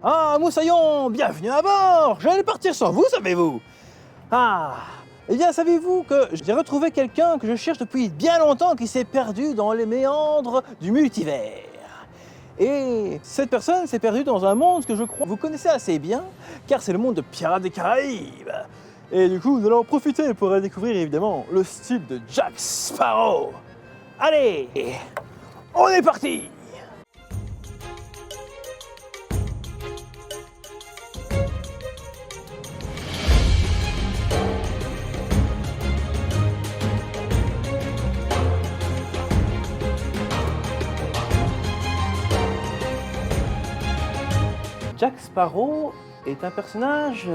Ah, moussaillon, bienvenue à bord. J'allais partir sans vous, savez-vous? Ah, eh bien, savez-vous que j'ai retrouvé quelqu'un que je cherche depuis bien longtemps qui s'est perdu dans les méandres du multivers. Et cette personne s'est perdue dans un monde que je crois vous connaissez assez bien, car c'est le monde de Pirates des Caraïbes. Et du coup, nous allons en profiter pour découvrir évidemment le style de Jack Sparrow. Allez, on est parti! Jack Sparrow est un personnage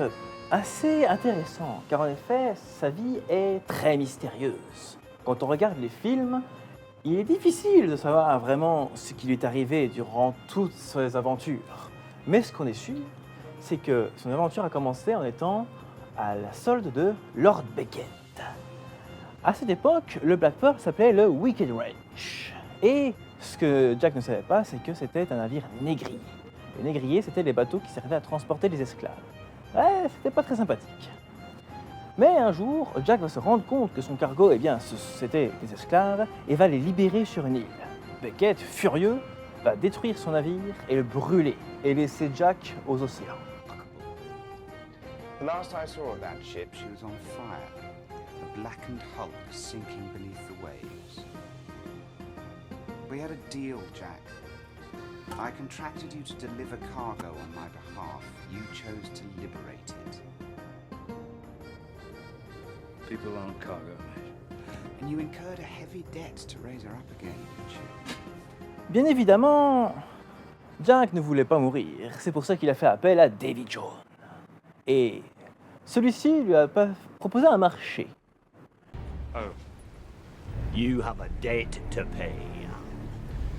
assez intéressant, car en effet, sa vie est très mystérieuse. Quand on regarde les films, il est difficile de savoir vraiment ce qui lui est arrivé durant toutes ses aventures. Mais ce qu'on est sûr, c'est que son aventure a commencé en étant à la solde de Lord Beckett. À cette époque, le Black Pearl s'appelait le Wicked Wrench. Et ce que Jack ne savait pas, c'est que c'était un navire négrier. Les négriers, c'était les bateaux qui servaient à transporter les esclaves. Ouais, c'était pas très sympathique. Mais un jour, Jack va se rendre compte que son cargo, eh bien, c'était des esclaves, et va les libérer sur une île. Beckett, furieux, va détruire son navire et le brûler, et laisser Jack aux océans. The last I saw of that ship, she was on fire, a blackened hulk sinking beneath the waves. We had a deal, Jack. I contracted you to deliver cargo on my behalf. You chose to liberate it. People aren't cargo, mate. And you incurred a heavy debt to raise her up again, didn't you? Bien évidemment, Jack ne voulait pas mourir, c'est pour ça qu'il a fait appel à Davy Jones. Et celui-ci lui a proposé un marché. Oh. You have a debt to pay.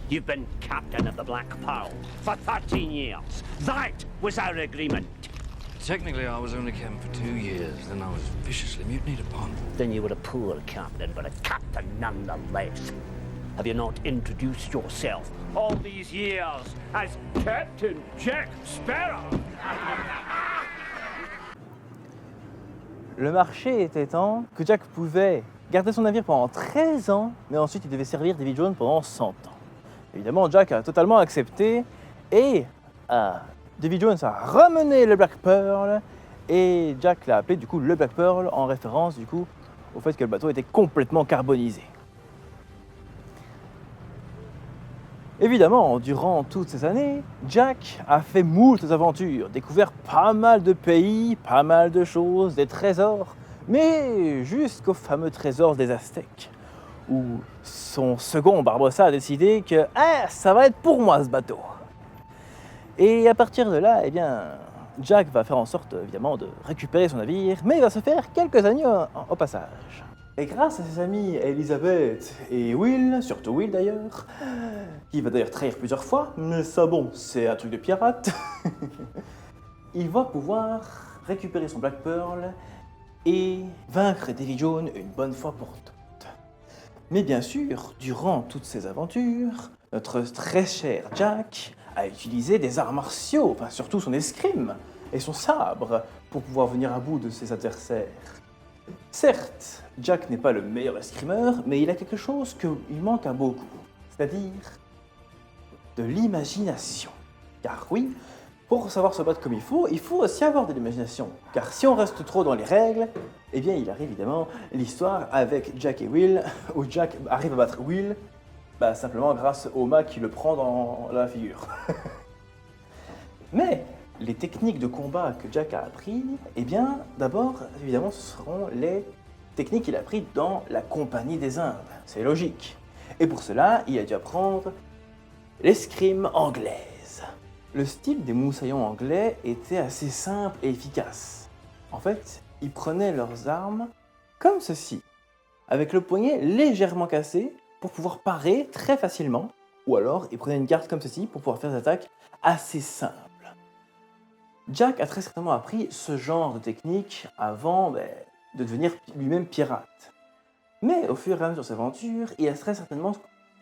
You've been captain of the Black Pearl for 13 years. That was our agreement. Technically, I was only captain for 2 years, then I was viciously mutinied upon. Then you were a poor captain, but a captain nonetheless. Have you not introduced yourself all these years as Captain Jack Sparrow? Le marché était tant que Jack pouvait garder son navire pendant 13 ans, mais ensuite il devait servir Davy Jones pendant 100 ans. Évidemment, Jack a totalement accepté et Davy Jones a ramené le Black Pearl et Jack l'a appelé du coup le Black Pearl en référence du coup au fait que le bateau était complètement carbonisé. Évidemment, durant toutes ces années, Jack a fait moult aventures, découvert pas mal de pays, pas mal de choses, des trésors, mais jusqu'au fameux trésor des Aztèques, où son second Barbossa a décidé que ça va être pour moi ce bateau. Et à partir de là, eh bien, Jack va faire en sorte évidemment de récupérer son navire, mais il va se faire quelques amis au passage. Et grâce à ses amis Elizabeth et Will, surtout Will d'ailleurs, qui va d'ailleurs trahir plusieurs fois, mais ça bon, c'est un truc de pirate, il va pouvoir récupérer son Black Pearl et vaincre Davy Jones une bonne fois pour toutes. Mais bien sûr, durant toutes ces aventures, notre très cher Jack a utilisé des arts martiaux, enfin surtout son escrime et son sabre, pour pouvoir venir à bout de ses adversaires. Certes, Jack n'est pas le meilleur escrimeur, mais il a quelque chose qu'il manque à beaucoup, c'est-à-dire de l'imagination. Car oui, pour savoir se battre comme il faut aussi avoir de l'imagination. Car si on reste trop dans les règles, eh bien il arrive évidemment l'histoire avec Jack et Will, où Jack arrive à battre Will, simplement grâce au mât qui le prend dans la figure. Mais les techniques de combat que Jack a appris, eh bien d'abord, évidemment, ce seront les techniques qu'il a apprises dans la Compagnie des Indes. C'est logique. Et pour cela, il a dû apprendre l'escrime anglaise. Le style des moussaillons anglais était assez simple et efficace. En fait, ils prenaient leurs armes comme ceci, avec le poignet légèrement cassé pour pouvoir parer très facilement, ou alors ils prenaient une garde comme ceci pour pouvoir faire des attaques assez simples. Jack a très certainement appris ce genre de technique avant de devenir lui-même pirate. Mais au fur et à mesure de ses aventures, il a très certainement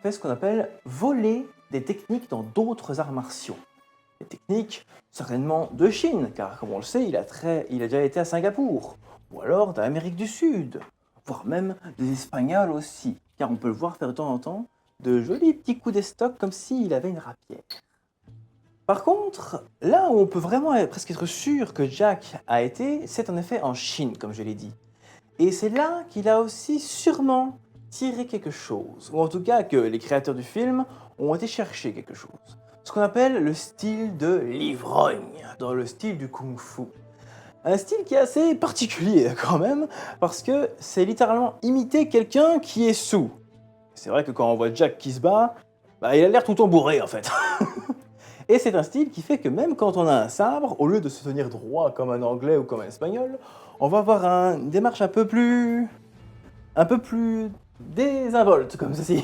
fait ce qu'on appelle voler des techniques dans d'autres arts martiaux. des techniques certainement de Chine, car comme on le sait, il a déjà été à Singapour, ou alors d'Amérique du Sud, voire même des Espagnols aussi, car on peut le voir faire de temps en temps de jolis petits coups d'estoc comme s'il avait une rapière. Par contre, là où on peut vraiment presque être sûr que Jack a été, c'est en effet en Chine, comme je l'ai dit. Et c'est là qu'il a aussi sûrement tiré quelque chose, ou en tout cas que les créateurs du film ont été chercher quelque chose. Ce qu'on appelle le style de l'ivrogne, dans le style du kung-fu. Un style qui est assez particulier quand même, parce que c'est littéralement imiter quelqu'un qui est sous. C'est vrai que quand on voit Jack qui se bat, bah, il a l'air tout le temps bourré en fait. Et c'est un style qui fait que même quand on a un sabre, au lieu de se tenir droit comme un anglais ou comme un espagnol, on va avoir une démarche un peu plus désinvolte comme ceci.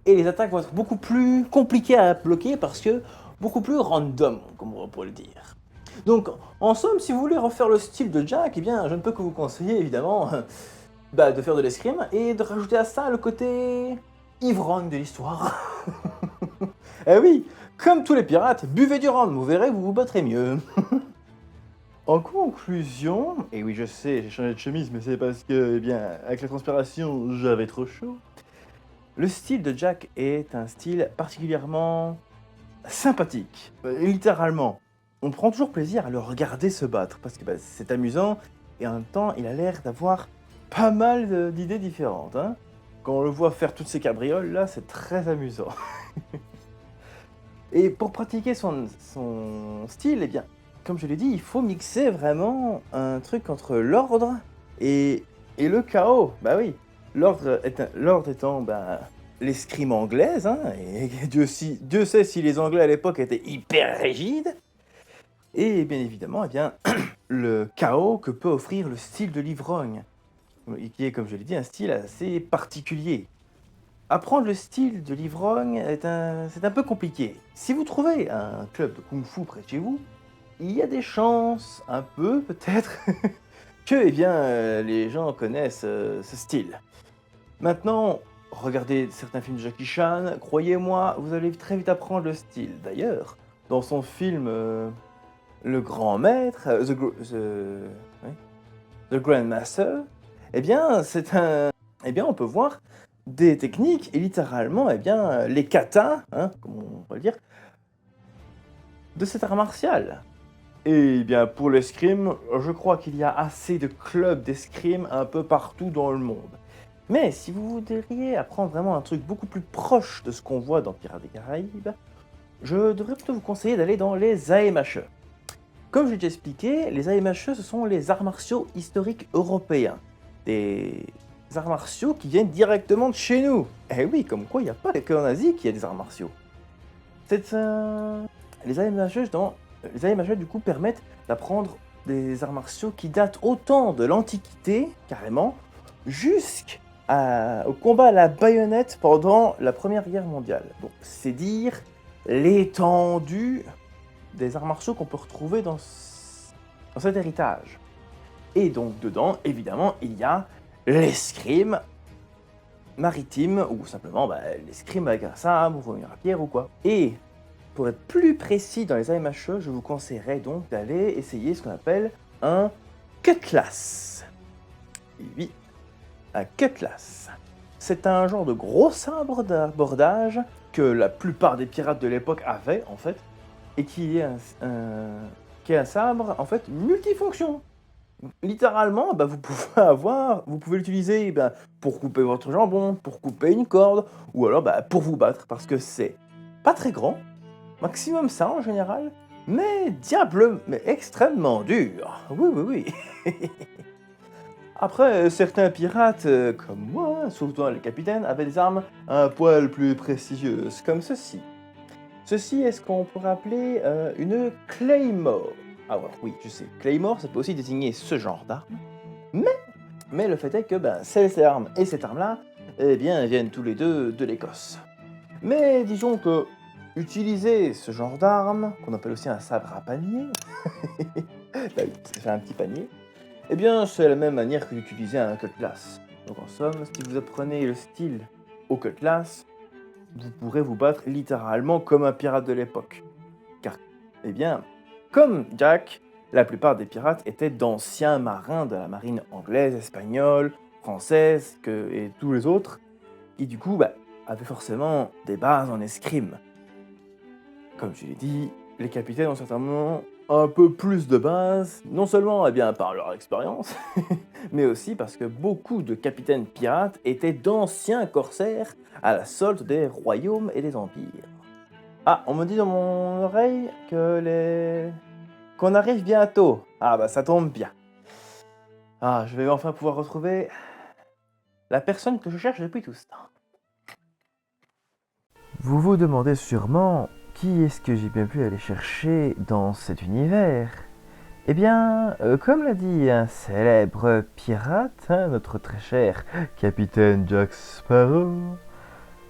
Et les attaques vont être beaucoup plus compliquées à bloquer parce que beaucoup plus random, comme on pourrait le dire. Donc, en somme, si vous voulez refaire le style de Jack, eh bien, je ne peux que vous conseiller, évidemment, de faire de l'escrime et de rajouter à ça le côté ivrogne de l'histoire. Eh oui, comme tous les pirates, buvez du rhum, vous verrez, vous vous battrez mieux. En conclusion, et oui, je sais, j'ai changé de chemise, mais c'est parce que, eh bien, avec la transpiration, j'avais trop chaud. Le style de Jack est un style particulièrement sympathique, littéralement. On prend toujours plaisir à le regarder se battre, parce que c'est amusant, et en même temps, il a l'air d'avoir pas mal d'idées différentes. Hein. Quand on le voit faire toutes ces cabrioles, là, c'est très amusant. Et pour pratiquer son style, eh bien, comme je l'ai dit, il faut mixer vraiment un truc entre l'ordre et le chaos. Bah oui, l'ordre étant l'escrime anglaise, hein, et Dieu sait si les Anglais à l'époque étaient hyper rigides. Et bien évidemment, eh bien, le chaos que peut offrir le style de l'ivrogne, qui est, comme je l'ai dit, un style assez particulier. Apprendre le style de l'ivrogne, c'est un peu compliqué. Si vous trouvez un club de kung-fu près de chez vous, il y a des chances, un peu peut-être, que les gens connaissent ce style. Maintenant, regardez certains films de Jackie Chan, croyez-moi, vous allez très vite apprendre le style. D'ailleurs, dans son film Le Grand Maître, The Grand Master, eh bien, on peut voir des techniques et littéralement, les katas, hein, comme on va le dire, de cet art martial. Et bien, pour l'escrime, je crois qu'il y a assez de clubs d'escrime un peu partout dans le monde. Mais si vous voudriez apprendre vraiment un truc beaucoup plus proche de ce qu'on voit dans Pirates des Caraïbes, je devrais plutôt vous conseiller d'aller dans les AMHE. Comme je l'ai déjà expliqué, les AMHE, ce sont les arts martiaux historiques européens. Des arts martiaux qui viennent directement de chez nous. Eh oui, comme quoi il n'y a pas qu'en Asie qu'il y a des arts martiaux. Les AMHE du coup permettent d'apprendre des arts martiaux qui datent autant de l'Antiquité, carrément, jusqu'au combat à la baïonnette pendant la Première Guerre mondiale. Donc c'est dire l'étendue des arts martiaux qu'on peut retrouver dans cet héritage. Et donc dedans, évidemment, il y a l'escrime maritime, ou simplement l'escrime avec un sabre ou une rapière ou quoi. Et pour être plus précis dans les AMHE, je vous conseillerais donc d'aller essayer ce qu'on appelle un cutlass. Oui, un cutlass. C'est un genre de gros sabre d'abordage que la plupart des pirates de l'époque avaient en fait, et qui est un sabre en fait multifonction. Littéralement, vous pouvez l'utiliser pour couper votre jambon, pour couper une corde, ou alors pour vous battre, parce que c'est pas très grand, maximum ça en général, mais extrêmement dur. Oui. Après, certains pirates, comme moi, surtout les capitaines, avaient des armes un poil plus précieuses, comme ceci. Ceci est ce qu'on pourrait appeler une Claymore. Ah ouais, oui, je sais, Claymore, ça peut aussi désigner ce genre d'arme. Mais le fait est que cette arme et cette arme-là, viennent tous les deux de l'Écosse. Mais disons que utiliser ce genre d'arme, qu'on appelle aussi un sabre à panier, ça fait un petit panier, c'est la même manière que d'utiliser un cutlass. Donc en somme, si vous apprenez le style au cutlass, vous pourrez vous battre littéralement comme un pirate de l'époque. Car Eh bien, comme Jack, la plupart des pirates étaient d'anciens marins de la marine anglaise, espagnole, française et tous les autres, qui du coup avaient forcément des bases en escrime. Comme je l'ai dit, les capitaines ont certainement un peu plus de bases, non seulement par leur expérience, mais aussi parce que beaucoup de capitaines pirates étaient d'anciens corsaires à la solde des royaumes et des empires. Ah, on me dit dans mon oreille qu'on arrive bientôt. Ah ça tombe bien. Ah, je vais enfin pouvoir retrouver la personne que je cherche depuis tout ce temps. Vous vous demandez sûrement qui est-ce que j'ai bien pu aller chercher dans cet univers. Eh bien, comme l'a dit un célèbre pirate, notre très cher capitaine Jack Sparrow,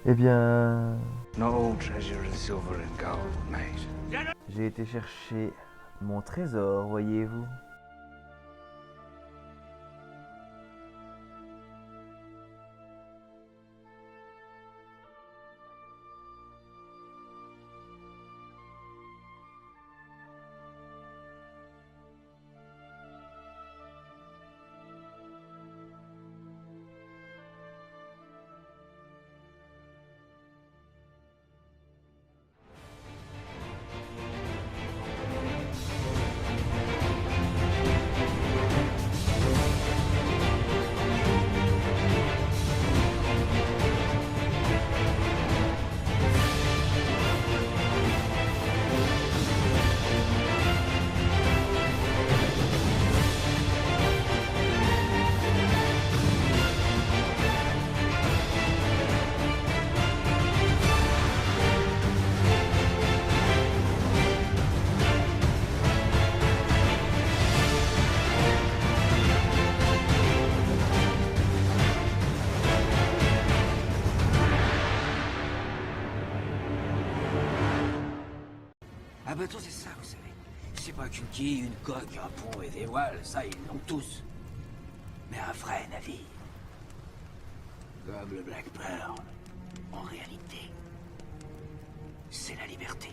eh bien, No treasure of silver and gold, mate. j'ai été chercher mon trésor, voyez-vous. Un bateau, c'est ça, vous savez. C'est pas qu'une quille, une coque, un pont et des voiles, ça, ils l'ont tous. Mais un vrai navire. Comme le Black Pearl, en réalité, c'est la liberté.